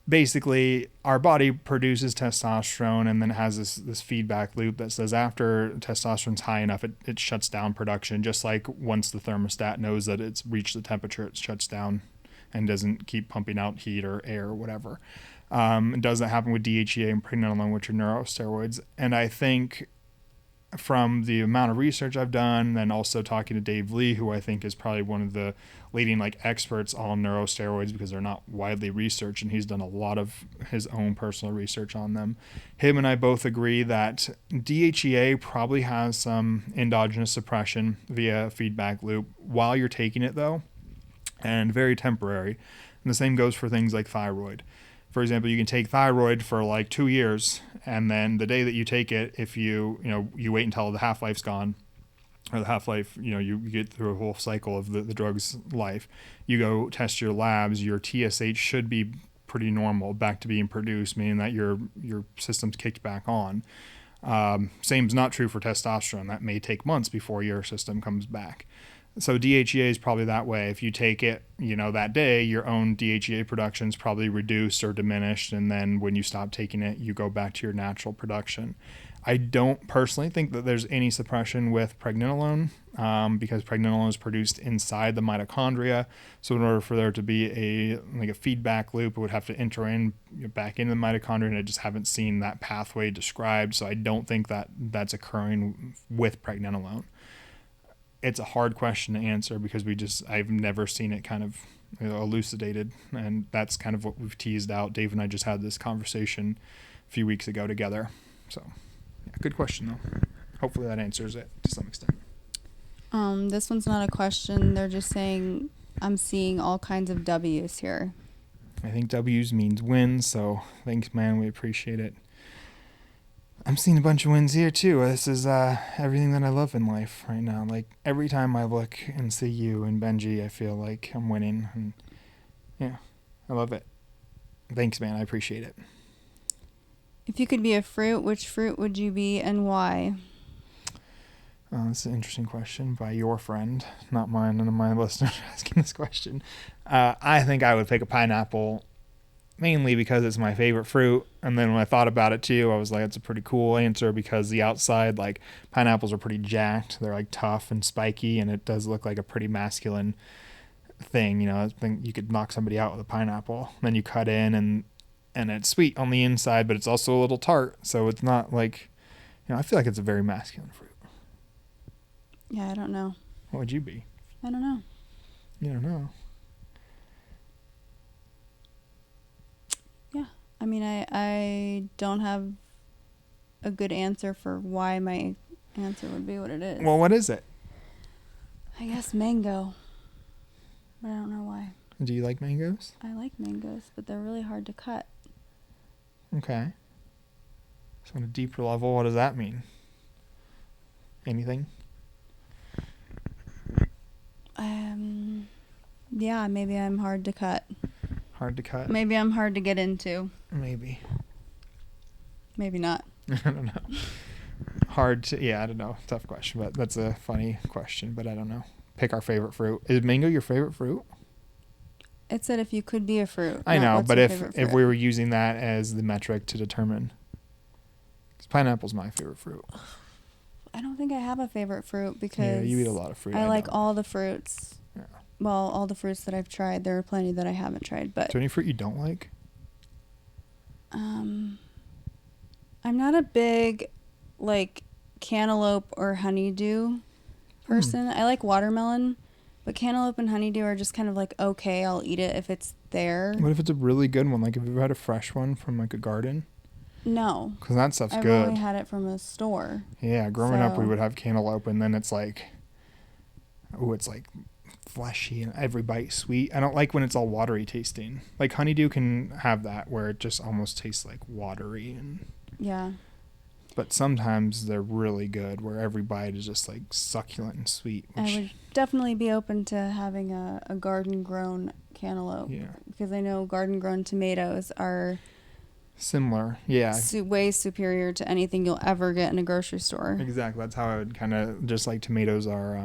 A: Basically, our body produces testosterone, and then it has this feedback loop that says after testosterone's high enough, it shuts down production. Just like once the thermostat knows that it's reached the temperature, it shuts down and doesn't keep pumping out heat or air or whatever. It doesn't happen with DHEA and pregnenalone, which are neurosteroids. And I think from the amount of research I've done, and also talking to Dave Lee, who I think is probably one of the leading like experts on neurosteroids because they're not widely researched, and he's done a lot of his own personal research on them. Him and I both agree that DHEA probably has some endogenous suppression via a feedback loop while you're taking it though, and very temporary. And the same goes for things like thyroid. For example, you can take thyroid for like 2 years, and then the day that you take it, if you wait until the half-life's gone, or the half-life, you get through a whole cycle of the drug's life, you go test your labs, your TSH should be pretty normal, back to being produced, meaning that your system's kicked back on. Same is not true for testosterone. That may take months before your system comes back. So DHEA is probably that way. If you take it, that day, your own DHEA production is probably reduced or diminished. And then when you stop taking it, you go back to your natural production. I don't personally think that there's any suppression with pregnenalone because pregnenalone is produced inside the mitochondria. So in order for there to be a feedback loop, it would have to enter in back into the mitochondria, and I just haven't seen that pathway described. So I don't think that that's occurring with pregnenalone. It's a hard question to answer because I've never seen it kind of elucidated, and that's kind of what we've teased out. Dave and I just had this conversation a few weeks ago together. So, yeah, good question though. Hopefully that answers it to some extent.
B: This one's not a question. They're just saying I'm seeing all kinds of W's here.
A: I think W's means wins, so thanks, man. We appreciate it. I'm seeing a bunch of wins here too. This is everything that I love in life right now. Like every time I look and see you and Benji, I feel like I'm winning, and yeah, I love it. Thanks, man. I appreciate it.
B: If you could be a fruit, which fruit would you be and why?
A: This is an interesting question by your friend, not mine. None of my listeners are asking this question. I think I would pick a pineapple, mainly because it's my favorite fruit. And then when I thought about it too, I was like, it's a pretty cool answer because the outside, like pineapples are pretty jacked. They're like tough and spiky, and it does look like a pretty masculine thing. I think you could knock somebody out with a pineapple. Then you cut in and it's sweet on the inside, but it's also a little tart. So it's not like, I feel like it's a very masculine fruit.
B: Yeah, I don't know.
A: What would you be?
B: I don't know.
A: You don't know.
B: I mean, I don't have a good answer for why my answer would be what it is.
A: Well, what is it?
B: I guess mango. But I don't know why.
A: Do you like mangoes?
B: I like mangoes, but they're really hard to cut.
A: Okay. So on a deeper level, what does that mean? Anything?
B: Yeah, maybe I'm hard to cut.
A: Hard to cut?
B: Maybe I'm hard to get into.
A: Maybe.
B: Maybe not.
A: I don't know. Hard to, I don't know. Tough question, but that's a funny question, but I don't know. Pick our favorite fruit. Is mango your favorite fruit?
B: It said if you could be a fruit.
A: I know, but if we were using that as the metric to determine. Because pineapple's my favorite fruit.
B: I don't think I have a favorite fruit because
A: yeah, you eat a lot of fruit.
B: I like all the fruits.
A: Yeah.
B: Well, all the fruits that I've tried. There are plenty that I haven't tried, but.
A: Is there any fruit you don't like?
B: I'm not a big, cantaloupe or honeydew person. I like watermelon, but cantaloupe and honeydew are just kind of okay, I'll eat it if it's there.
A: What if it's a really good one? Like, have you ever had a fresh one from a garden?
B: No.
A: Because that stuff's good.
B: I've only had it from a store.
A: Yeah, growing up we would have cantaloupe, and then it's it's fleshy and every bite sweet. I don't like when it's all watery tasting. Like honeydew can have that where it just almost tastes like watery, and
B: yeah.
A: But sometimes they're really good where every bite is just succulent and sweet.
B: I would definitely be open to having a garden grown cantaloupe.
A: Yeah.
B: Because I know garden grown tomatoes are
A: similar. Yeah.
B: Way superior to anything you'll ever get in a grocery store.
A: Exactly. That's how I would kind of, just like tomatoes are,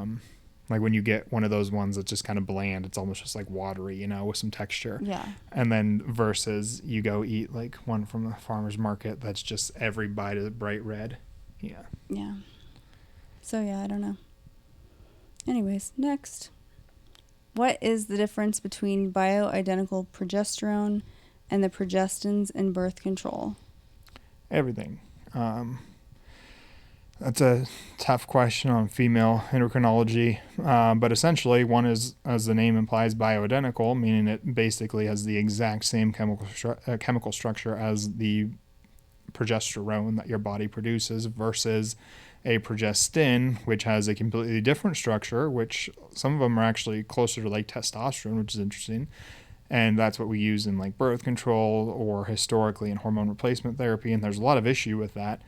A: like when you get one of those ones that's just kind of bland, it's almost just watery, with some texture.
B: Yeah.
A: And then versus you go eat one from the farmer's market that's just every bite is bright red. Yeah.
B: Yeah. So yeah, I don't know. Anyways, next. What is the difference between bioidentical progesterone and the progestins in birth control?
A: Everything. That's a tough question on female endocrinology, but essentially one is, as the name implies, bioidentical, meaning it basically has the exact same chemical structure as the progesterone that your body produces, versus a progestin, which has a completely different structure, which some of them are actually closer to like testosterone, which is interesting. And that's what we use in like birth control or historically in hormone replacement therapy. And there's a lot of issue with that.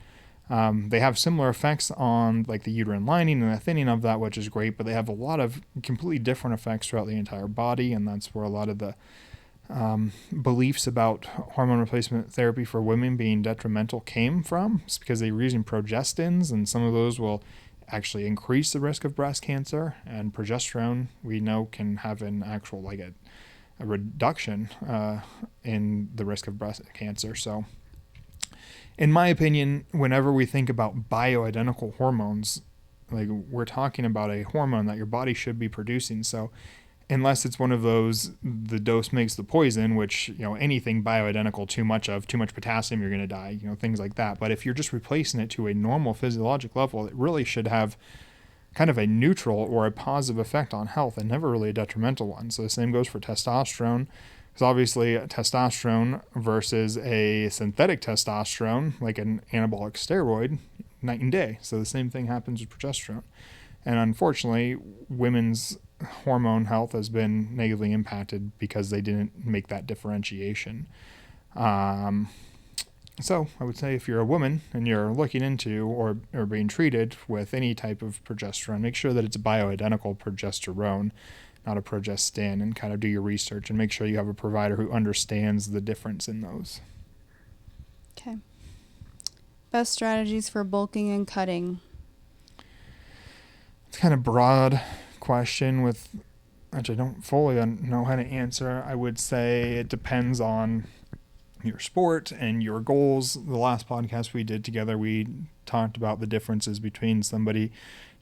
A: They have similar effects on like the uterine lining and the thinning of that, which is great, but they have a lot of completely different effects throughout the entire body. And that's where a lot of the beliefs about hormone replacement therapy for women being detrimental came from. It's because they were using progestins, and some of those will actually increase the risk of breast cancer. And progesterone, we know, can have an actual like a reduction in the risk of breast cancer. So in my opinion, whenever we think about bioidentical hormones, like we're talking about a hormone that your body should be producing. So unless it's one of those, the dose makes the poison, which, you know, anything bioidentical, too much potassium, you're going to die, you know, things like that. But if you're just replacing it to a normal physiologic level, it really should have kind of a neutral or a positive effect on health and never really a detrimental one. So the same goes for testosterone, because obviously testosterone versus a synthetic testosterone, like an anabolic steroid, night and day. So the same thing happens with progesterone. And unfortunately, women's hormone health has been negatively impacted because they didn't make that differentiation. So I would say if you're a woman and you're looking into or being treated with any type of progesterone, make sure that it's bioidentical progesterone, not a progestin, and kind of do your research and make sure you have a provider who understands the difference in those.
B: Okay. Best strategies for bulking and cutting.
A: It's kind of broad question with which I don't fully know how to answer. I would say it depends on your sport and your goals. The last podcast we did together, we talked about the differences between somebody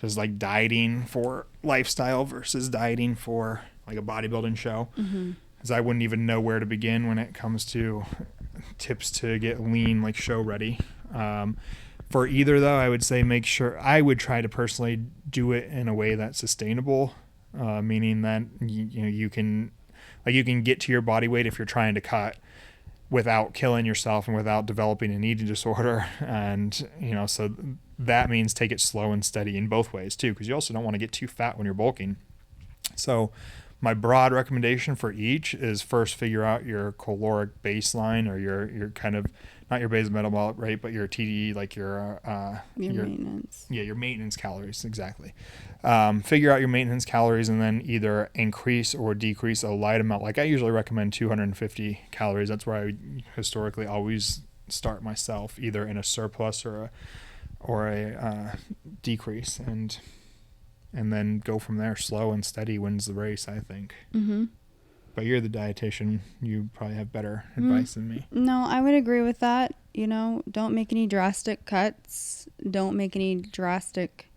A: just like dieting for lifestyle versus dieting for like a bodybuilding show. Because I wouldn't even know where to begin when it comes to tips to get lean, like show ready. For either though, I would say make sure, I would try to personally do it in a way that's sustainable, meaning that you can get to your body weight if you're trying to cut without killing yourself and without developing an eating disorder. And, so that means take it slow and steady in both ways too, because you also don't want to get too fat when you're bulking. So my broad recommendation for each is first figure out your caloric baseline, or your kind of, not your basal metabolic rate, but your TDE, like your
B: maintenance.
A: Yeah, your maintenance calories, exactly. Figure out your maintenance calories and then either increase or decrease a light amount. Like I usually recommend 250 calories. That's where I historically always start myself, either in a surplus or a decrease, and then go from there. Slow and steady wins the race, I think. Mm-hmm. But you're the dietitian. You probably have better advice than me.
B: No, I would agree with that. Don't make any drastic cuts. Don't make any drastic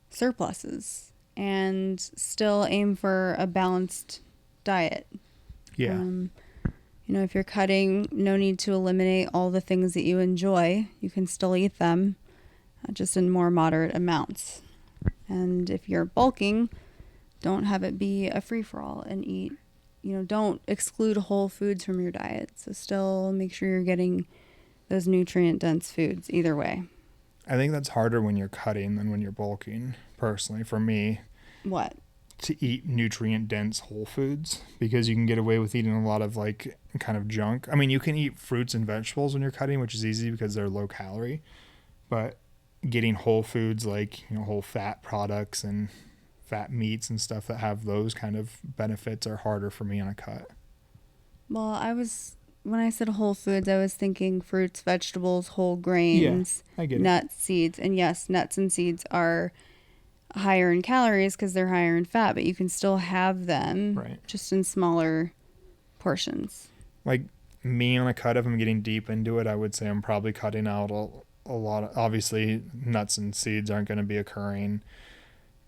B: surpluses. And still aim for a balanced diet.
A: Yeah.
B: If you're cutting, no need to eliminate all the things that you enjoy. You can still eat them, just in more moderate amounts. And if you're bulking, don't have it be a free-for-all and eat. Don't exclude whole foods from your diet. So still make sure you're getting those nutrient-dense foods either way.
A: I think that's harder when you're cutting than when you're bulking, personally, for me.
B: What?
A: To eat nutrient-dense whole foods, because you can get away with eating a lot of like kind of junk. I mean, you can eat fruits and vegetables when you're cutting, which is easy because they're low calorie, but getting whole foods like, whole fat products and fat meats and stuff that have those kind of benefits are harder for me on a cut.
B: Well, when I said whole foods, I was thinking fruits, vegetables, whole grains,
A: I get
B: nuts, seeds. And yes, nuts and seeds are higher in calories because they're higher in fat, but you can still have them,
A: right,
B: just in smaller portions.
A: Like me on a cut, if I'm getting deep into it, I would say I'm probably cutting out a lot of, obviously nuts and seeds aren't going to be occurring.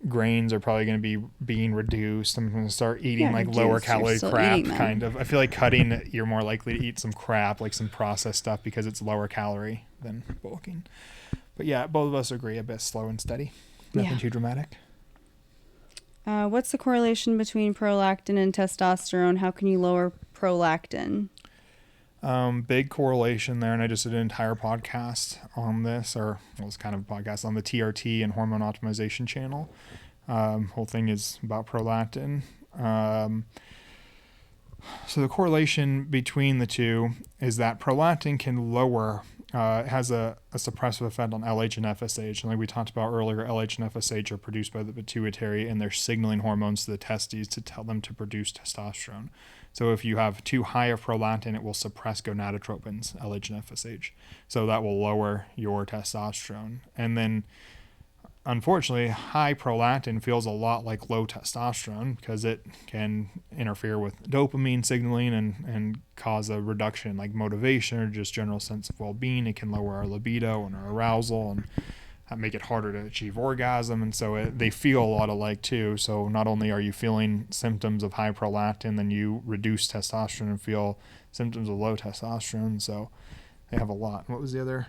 A: grains are probably going to be being reduced. I'm going to start eating like
B: reduced.
A: lower
B: You're
A: calorie
B: still
A: crap,
B: eating them.
A: kind of. I feel like cutting, you're more likely to eat some crap, like some processed stuff, because it's lower calorie than bulking. But yeah, both of us agree, a bit slow and steady. Nothing too dramatic.
B: What's the correlation between prolactin and testosterone? How can you lower prolactin?
A: Big correlation there, and I just did an entire podcast on this, or it was kind of a podcast on the TRT and hormone optimization channel. Whole thing is about prolactin. So the correlation between the two is that prolactin can lower, it has a suppressive effect on LH and FSH. And like we talked about earlier, LH and FSH are produced by the pituitary, and they're signaling hormones to the testes to tell them to produce testosterone. So if you have too high of prolactin, it will suppress gonadotropins, LH and FSH. So that will lower your testosterone. And then, unfortunately, high prolactin feels a lot like low testosterone because it can interfere with dopamine signaling and cause a reduction like motivation or just general sense of well-being. It can lower our libido and our arousal and make it harder to achieve orgasm. And so they feel a lot alike too. So not only are you feeling symptoms of high prolactin, then you reduce testosterone and feel symptoms of low testosterone. So they have a lot. What was the other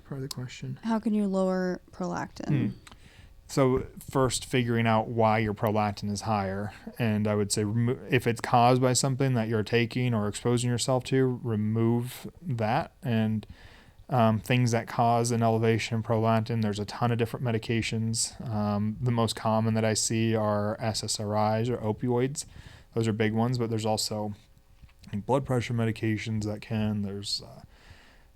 A: part of the question?
B: How can you lower prolactin?
A: So first, figuring out why your prolactin is higher. And I would say if it's caused by something that you're taking or exposing yourself to, remove that. And things that cause an elevation in prolactin, there's a ton of different medications. The most common that I see are SSRIs or opioids. Those are big ones, but there's also blood pressure medications that can. There's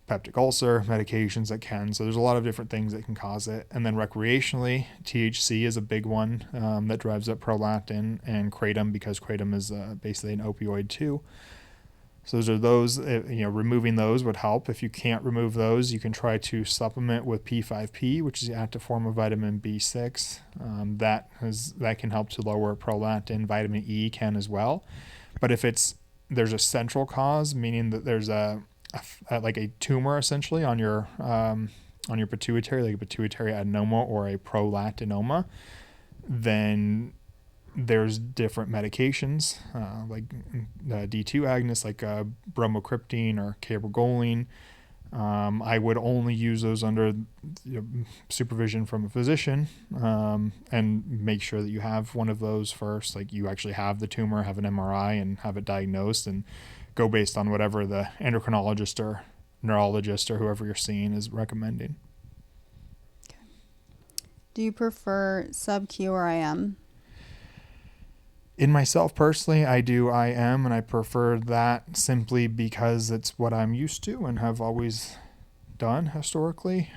A: peptic ulcer medications that can. So there's a lot of different things that can cause it. And then recreationally, THC is a big one that drives up prolactin, and kratom, because kratom is basically an opioid too. So those, removing those would help. If you can't remove those, you can try to supplement with P5P, which is the active form of vitamin B6. That can help to lower prolactin. Vitamin E can as well. But if there's a central cause, meaning that there's like a tumor essentially on your pituitary, like a pituitary adenoma or a prolactinoma, then there's different medications like D2 agonists like bromocriptine or cabergoline. I would only use those under supervision from a physician, and make sure that you have one of those first, like you actually have the tumor, have an MRI, and have it diagnosed, and go based on whatever the endocrinologist or neurologist or whoever you're seeing is recommending.
B: Okay. Do you prefer sub-Q or IM?
A: In myself personally, I do IM, and I prefer that simply because it's what I'm used to and have always done historically.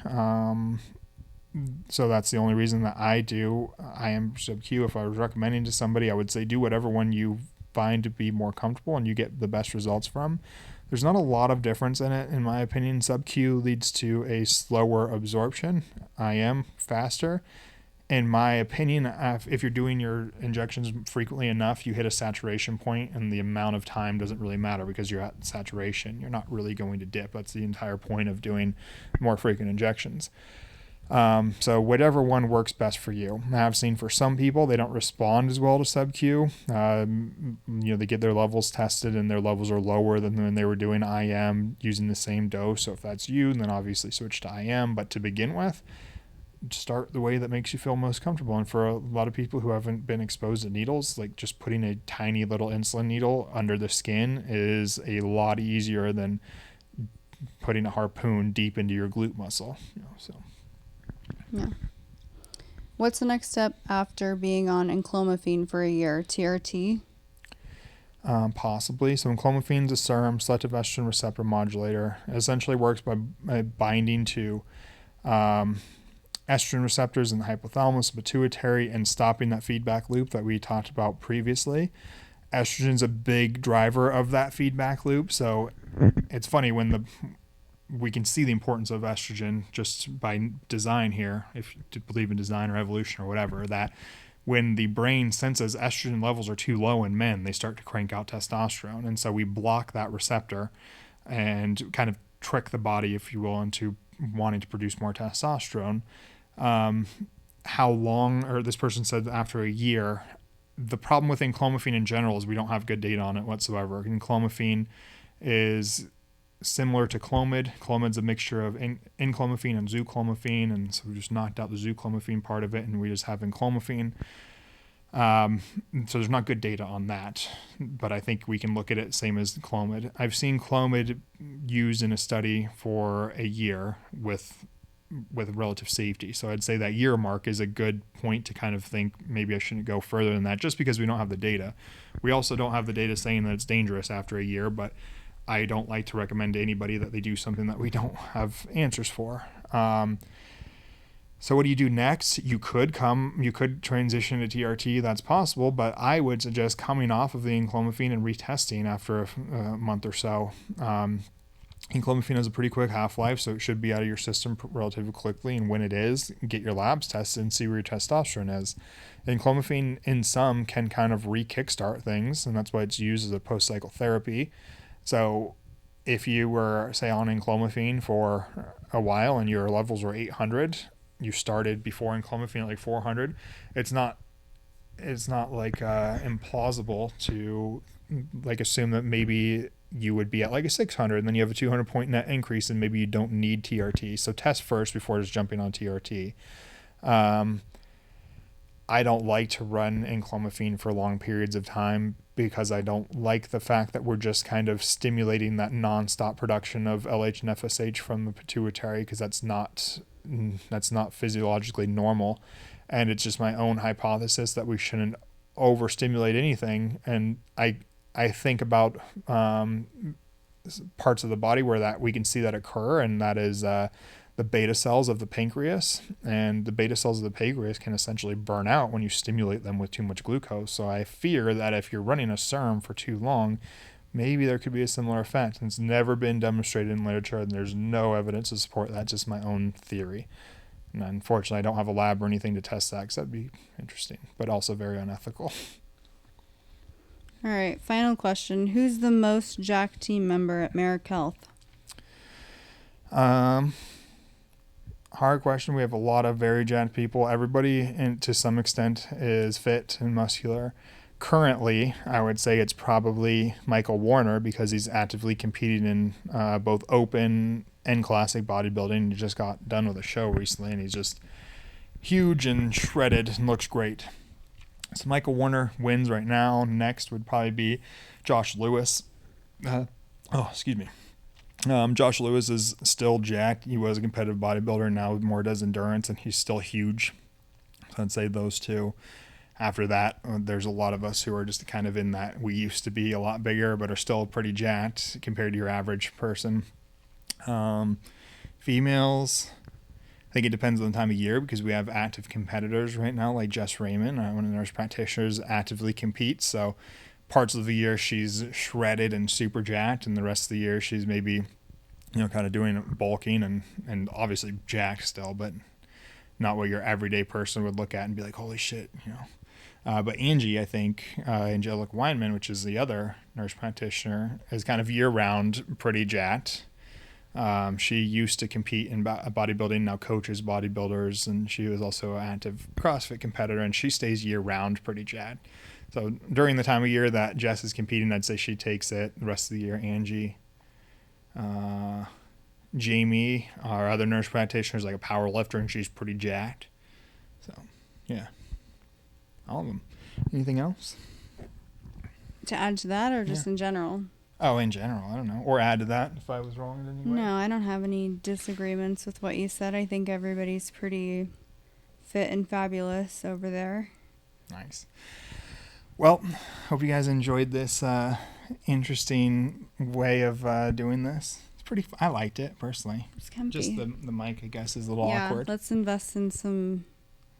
A: So that's the only reason that I do IM sub-Q. If I was recommending to somebody, I would say do whatever one you find to be more comfortable and you get the best results from. There's not a lot of difference in it, in my opinion. Sub-Q leads to a slower absorption. IM faster. In my opinion, if you're doing your injections frequently enough, you hit a saturation point, and the amount of time doesn't really matter because you're at saturation. You're not really going to dip. That's the entire point of doing more frequent injections. So whatever one works best for you. I've seen for some people, they don't respond as well to sub-Q. They get their levels tested and their levels are lower than when they were doing IM using the same dose. So if that's you, then obviously switch to IM. But to begin with, start the way that makes you feel most comfortable. And for a lot of people who haven't been exposed to needles, like just putting a tiny little insulin needle under the skin is a lot easier than putting a harpoon deep into your glute muscle.
B: Yeah. What's the next step after being on enclomiphene for a year? TRT?
A: Possibly. So enclomiphene is a serum selective estrogen receptor modulator. It essentially works by binding to estrogen receptors in the hypothalamus, pituitary, and stopping that feedback loop that we talked about previously. Estrogen's a big driver of that feedback loop. So it's funny when we can see the importance of estrogen just by design here, if you believe in design or evolution or whatever, that when the brain senses estrogen levels are too low in men, they start to crank out testosterone. And so we block that receptor and kind of trick the body, if you will, into wanting to produce more testosterone.
C: how long, or this person said after a year. The problem with enclomiphene in general is we don't have good data on it whatsoever. Enclomiphene is similar to Clomid. Clomid's a mixture of enclomiphene and zooclomiphene, and so we just knocked out the zooclomiphene part of it, and we just have enclomiphene. So there's not good data on that, but I think we can look at it same as Clomid. I've seen Clomid used in a study for a year with relative safety. So I'd say that year mark is a good point to kind of think maybe I shouldn't go further than that, just because we don't have the data. We also don't have the data saying that it's dangerous after a year, but I don't like to recommend to anybody that they do something that we don't have answers for. So what do you do next? You could transition to TRT. That's possible, but I would suggest coming off of the enclomiphene and retesting after a month or so. Enclomiphene has a pretty quick half-life, so it should be out of your system relatively quickly. And when it is, get your labs tested and see where your testosterone is. Enclomiphene, in some, can kind of re-kickstart things, and that's why it's used as a post-cycle therapy. So if you were, say, on enclomiphene for a while and your levels were 800, you started before enclomiphene at like 400, it's not like implausible to like assume that maybe you would be at like a 600 and then you have a 200 point net increase and maybe you don't need TRT. So test first before just jumping on TRT. I don't like to run enclomiphene for long periods of time because I don't like the fact that we're just kind of stimulating that nonstop production of LH and FSH from the pituitary, because that's not physiologically normal. And it's just my own hypothesis that we shouldn't overstimulate anything. And I think about parts of the body where that we can see that occur, and that is the beta cells of the pancreas. And the beta cells of the pancreas can essentially burn out when you stimulate them with too much glucose. So I fear that if you're running a SERM for too long, maybe there could be a similar effect. And it's never been demonstrated in literature, and there's no evidence to support that, just my own theory. And unfortunately, I don't have a lab or anything to test that, because that'd be interesting, but also very unethical.
B: All right, final question. Who's the most jacked team member at Marek Health?
C: Hard question. We have a lot of very jacked people. Everybody, to some extent, is fit and muscular. Currently, I would say it's probably Michael Warner, because he's actively competing in both open and classic bodybuilding. He just got done with a show recently, and he's just huge and shredded and looks great. So Michael Warner wins right now. Next would probably be Josh Lewis. Josh Lewis is still jacked. He was a competitive bodybuilder. Now more does endurance, and he's still huge. So I'd say those two. After that, there's a lot of us who are just kind of in that we used to be a lot bigger, but are still pretty jacked compared to your average person. Females, I think it depends on the time of year, because we have active competitors right now, like Jess Raymond, one of the nurse practitioners, actively competes. So parts of the year she's shredded and super jacked, and the rest of the year she's maybe, kind of doing bulking and obviously jacked still, but not what your everyday person would look at and be like, holy shit, But Angie, I think, Angelic Weinman, which is the other nurse practitioner, is kind of year-round pretty jacked. She used to compete in bodybuilding, now coaches bodybuilders, and she was also an active CrossFit competitor, and she stays year-round pretty jacked. So during the time of year that Jess is competing, I'd say she takes it. The rest of the year, Angie. Jamie, our other nurse practitioner, is like a power lifter, and she's pretty jacked. So, yeah. All of them. Anything else?
B: To add to that, or just in general?
C: Oh, in general, I don't know. Or add to that if I was wrong in any way.
B: No, I don't have any disagreements with what you said. I think everybody's pretty fit and fabulous over there.
C: Nice. Well, hope you guys enjoyed this interesting way of doing this. It's pretty. I liked it personally.
B: It's comfy.
C: Just the mic, I guess, is a little awkward.
B: Yeah, let's invest in some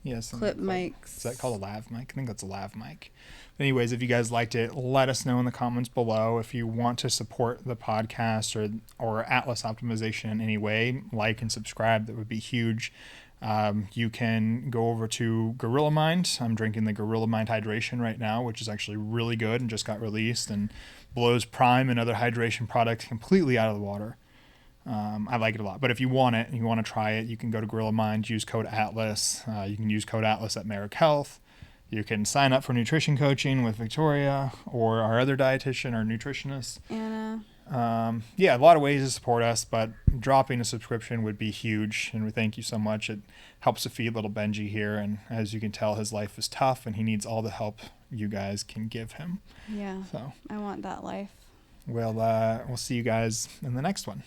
B: clip mics.
C: Is that called a lav mic? I think that's a lav mic. But anyways, if you guys liked it, let us know in the comments below. If you want to support the podcast or Atlas Optimization in any way, like and subscribe. That would be huge. You can go over to Gorilla Mind. I'm drinking the Gorilla Mind Hydration right now, which is actually really good and just got released and blows Prime and other hydration products completely out of the water. I like it a lot. But if you want it and you want to try it, you can go to Gorilla Mind, use code Atlas. You can use code Atlas at Marek Health. You can sign up for nutrition coaching with Victoria or our other dietitian or nutritionist.
B: Anna.
C: A lot of ways to support us, but dropping a subscription would be huge, and we thank you so much. It helps to feed little Benji here, and as you can tell, his life is tough, and he needs all the help you guys can give him.
B: Yeah.
C: So
B: I want that life.
C: we'll see you guys in the next one.